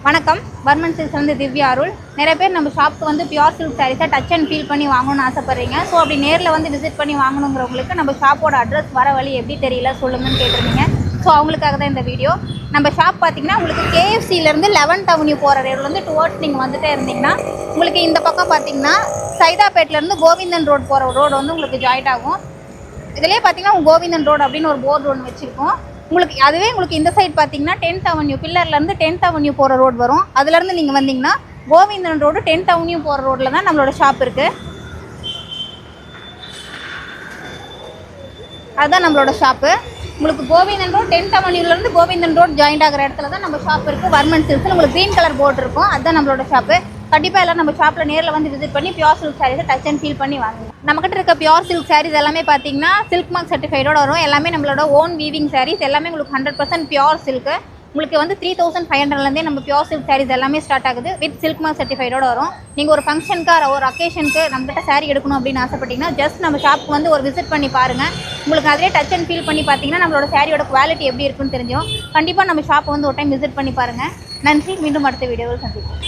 வணக்கம். வர்மன் சில்க்ஸ் வந்து திவ்யா அருள். நிறைய பேர் நம்ம ஷாப்புக்கு வந்து பியூர் சில்க் சாரீஸை டச் அண்ட் ஃபீல் பண்ணி வாங்கணும்னு ஆசைப்பட்றீங்க. ஸோ அப்படி நேரில் வந்து விசிட் பண்ணி வாங்கணுங்கிறவங்களுக்கு நம்ம ஷாப்போட அட்ரஸ் வர வழி எப்படி தெரியல சொல்லுங்கன்னு கேட்டிருந்தீங்க. ஸோ அவங்களுக்காக தான் இந்த வீடியோ. நம்ம ஷாப் பார்த்தீங்கன்னா உங்களுக்கு கேஎஃப்சிலேருந்து 11th அவென்யூ போகிற ரோட்லேருந்து டுவர்ட்ஸ் நீங்கள் வந்துட்டே இருந்தீங்கன்னா உங்களுக்கு இந்த பக்கம் பார்த்தீங்கன்னா சைதாப்பேட்லேருந்து கோவிந்தன் ரோடு போகிற ரோடு வந்து உங்களுக்கு ஜாயிண்ட் ஆகும். இதிலே பார்த்தீங்கன்னா கோவிந்தன் ரோடு அப்படின்னு ஒரு போர்டு ஒன்று வச்சுருக்கோம். உங்களுக்கு இந்த சைடு பார்த்தீங்கன்னா 10th அவென்யூ பில்லர்லேருந்து 10th அவென்யூ போகிற ரோடு வரும். அதுலேருந்து நீங்கள் வந்தீங்கன்னா கோவிந்தன் ரோடு 10th அவென்யூ போகிற ரோட்டில் தான் நம்மளோட ஷாப் இருக்குது. அதுதான் நம்மளோட ஷாப்பு. உங்களுக்கு கோவிந்தன் ரோடு 10th அவென்யூலேருந்து கோவிந்தன் ரோடு ஜாயிண்ட் ஆகிற இடத்துல தான் நம்ம ஷாப் இருக்குது. வர்மன் சில்க்ஸ் உங்களுக்கு க்ரீன் கலர் போர்டு இருக்கும். அதுதான் நம்மளோட ஷாப்பு. கண்டிப்பாக எல்லாம் நம்ம ஷாப்பில் நேரில் வந்து விசிட் பண்ணி பியூர் சில்க் சாரீஸை டச் அண்ட் ஃபீல் பண்ணி வாங்குங்க. நம்மகிட்ட இருக்க பியூர் சில்க் சாரீஸ் எல்லாமே பார்த்தீங்கன்னா சில்க் மார்க் சர்டிஃபைடோட வரும். எல்லாமே நம்மளோட ஓன் வீவிங் சாரீஸ். எல்லாமே உங்களுக்கு 100% பியூர் சில்க்கு. உங்களுக்கு வந்து 3500லேருந்தே நம்ம பியூர் சில்க் சாரீஸ் எல்லாமே ஸ்டார்ட் ஆகுது. வித் சில்க் மார்க் சர்டிஃபைடோட வரும். நீங்கள் ஒரு ஃபங்க்ஷனுக்கு ஒரு அக்கேஷனுக்கு நம்மகிட்ட சாரீ எடுக்கணும் அப்படின்னு ஆசைப்பட்டீங்கன்னா ஜஸ்ட் நம்ம ஷாப்புக்கு வந்து ஒரு விசிட் பண்ணி பாருங்கள். உங்களுக்கு அதிலே டச் அண்ட் ஃபீல் பண்ணி பார்த்தீங்கன்னா நம்மளோட சாரியோட குவாலிட்டி எப்படி இருக்குன்னு தெரிஞ்சிடும். கண்டிப்பாக நம்ம ஷாப்பை வந்து ஒரு டைம் விசிட் பண்ணி பாருங்கள். நன்றி. மீண்டும் அடுத்த வீடியோவில் சந்திப்போம்.